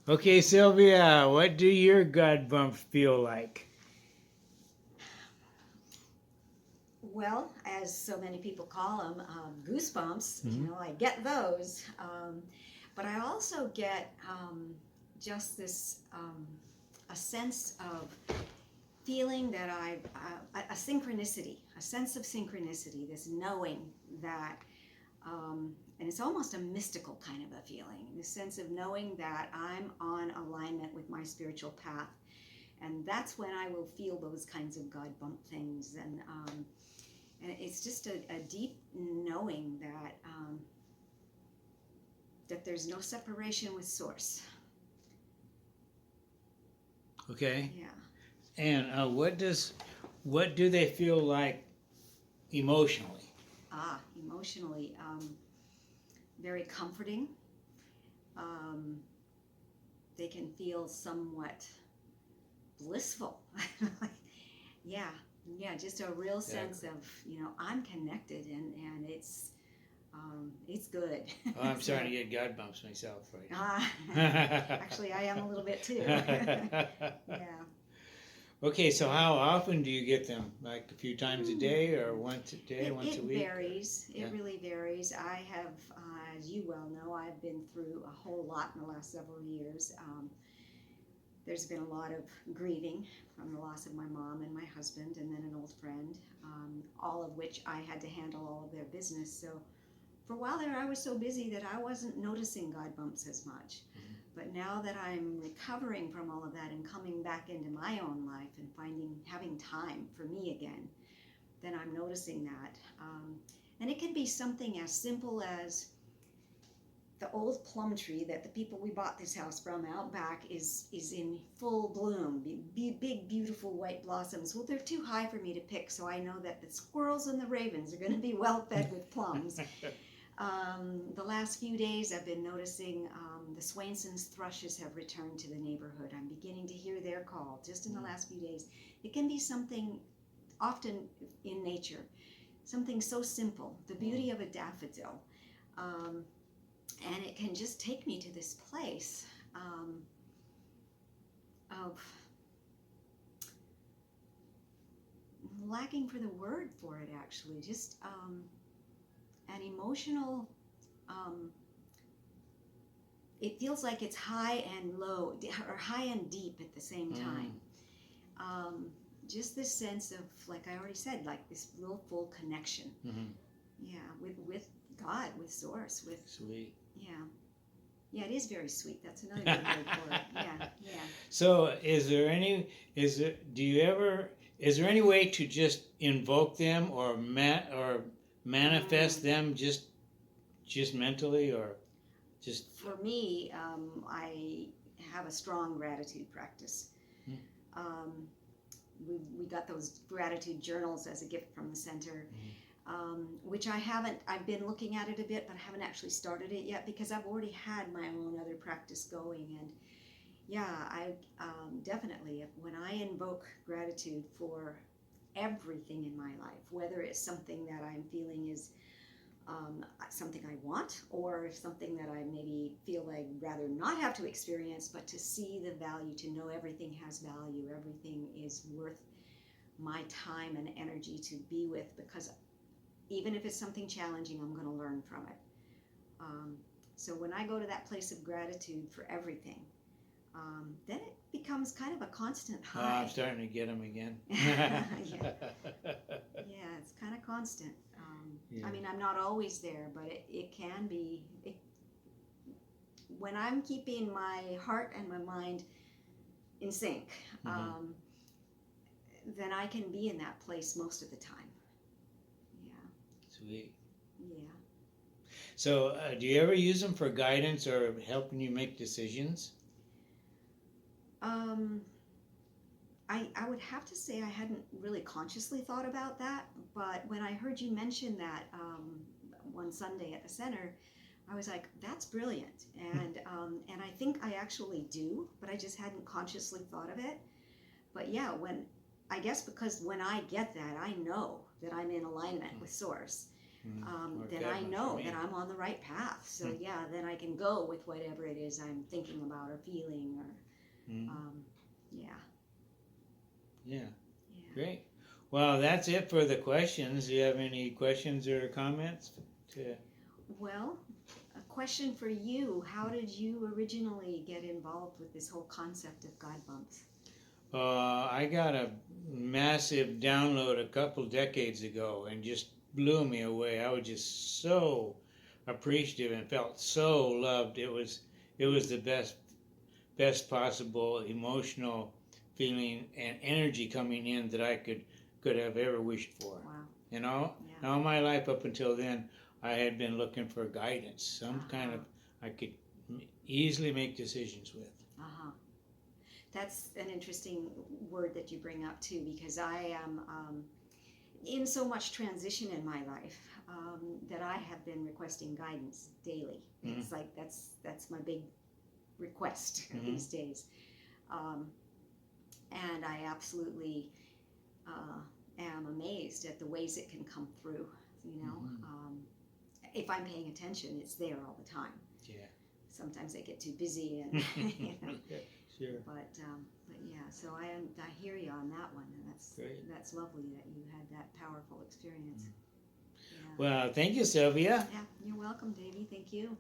Okay, Sylvia, what do your God bumps feel like? Well, as so many people call them, goosebumps, Mhm. I get those. But I also get just this a sense of feeling that a synchronicity, a sense of synchronicity, this knowing that, and it's almost a mystical kind of a feeling, the sense of knowing that I'm on alignment with my spiritual path. And that's when I will feel those kinds of God bump things. And it's just a deep knowing that there's no separation with Source. Okay, Yeah. and what do they feel like emotionally? Emotionally, very comforting. Um, they can feel somewhat blissful. yeah, yeah, just a real sense of I'm connected and it's good. Oh, I'm so, starting to get God bumps myself right actually, I am a little bit too. now. yeah. Okay, so how often do you get them? Like a few times a day, or once a day, It, once a it week? Or, varies. It yeah. really varies. I have, as you well know, I've been through a whole lot in the last several years. There's been a lot of grieving from the loss of my mom and my husband, and then an old friend, all of which I had to handle all of their business. So for a while there, I was so busy that I wasn't noticing God bumps as much. Mhm. But now that I'm recovering from all of that and coming back into my own life and having time for me again, then I'm noticing that. And it can be something as simple as the old plum tree that the people we bought this house from out back is in full bloom, big beautiful white blossoms. Well, they're too high for me to pick, so I know that the squirrels and the ravens are going to be well fed with plums. The last few days I've been noticing the Swainson's thrushes have returned to the neighborhood. I'm beginning to hear their call just in the last few days. It can be something often in nature, something so simple, the beauty of a daffodil. Um, and it can just take me to this place of lacking for the word for it, actually, just an emotional, um, it feels like it's high and low, or high and deep at the same time. Um, just this sense of, like I already said, like this real full connection. Mm-hmm. Yeah, with God, with Source, with Sweet. yeah, yeah. It is very sweet. That's another good word for it. Yeah, yeah. So, is there any way to just invoke them or manifest Mm. them just mentally, or just? For me, I have a strong gratitude practice. Mm. Um, we got those gratitude journals as a gift from the center, which I've been looking at it a bit, but I haven't actually started it yet because I've already had my own other practice going. And yeah, I definitely, when I invoke gratitude for everything in my life, whether it's something that I'm feeling is something I want, or something that I maybe feel I'd rather not have to experience, but to see the value, to know everything has value, everything is worth my time and energy to be with, because even if it's something challenging, I'm going to learn from it. Um, so when I go to that place of gratitude for everything, then it becomes kind of a constant Oh, high. I'm starting to get them again. yeah. Yeah, it's kind of constant. Yeah. I mean, I'm not always there, but it can be. When I'm keeping my heart and my mind in sync, um, then I can be in that place most of the time. Yeah. Sweet. Yeah. So, do you ever use them for guidance or helping you make decisions? Um, I would have to say I hadn't really consciously thought about that, but when I heard you mention that one Sunday at the center, I was like, that's brilliant. And I think I actually do, but I just hadn't consciously thought of it. But yeah, I guess because when I get that, I know that I'm in alignment with Source. then I know that I'm on the right path. So yeah, then I can go with whatever it is I'm thinking about or feeling or, yeah. Yeah. Yeah. Great. Well, that's it for the questions. Do you have any questions or comments? Well, a question for you. How did you originally get involved with this whole concept of God bumps? I got a massive download a couple decades ago and just blew me away. I was just so appreciative and felt so loved. It was the best possible emotional feeling and energy coming in that I could have ever wished for. Wow. You know, Yeah. all my life up until then, I had been looking for guidance, some kind of I could easily make decisions with. That's an interesting word that you bring up too, because I am in so much transition in my life that I have been requesting guidance daily. It's like that's my big request these days, and I absolutely am amazed at the ways it can come through. You know, if I'm paying attention, it's there all the time. Yeah. Sometimes I get too busy, and you know. Sure. But yeah, so I hear you on that one, and that's lovely that you had that powerful experience. Yeah. Well, thank you, Sylvia. Yeah, you're welcome, Davey. Thank you.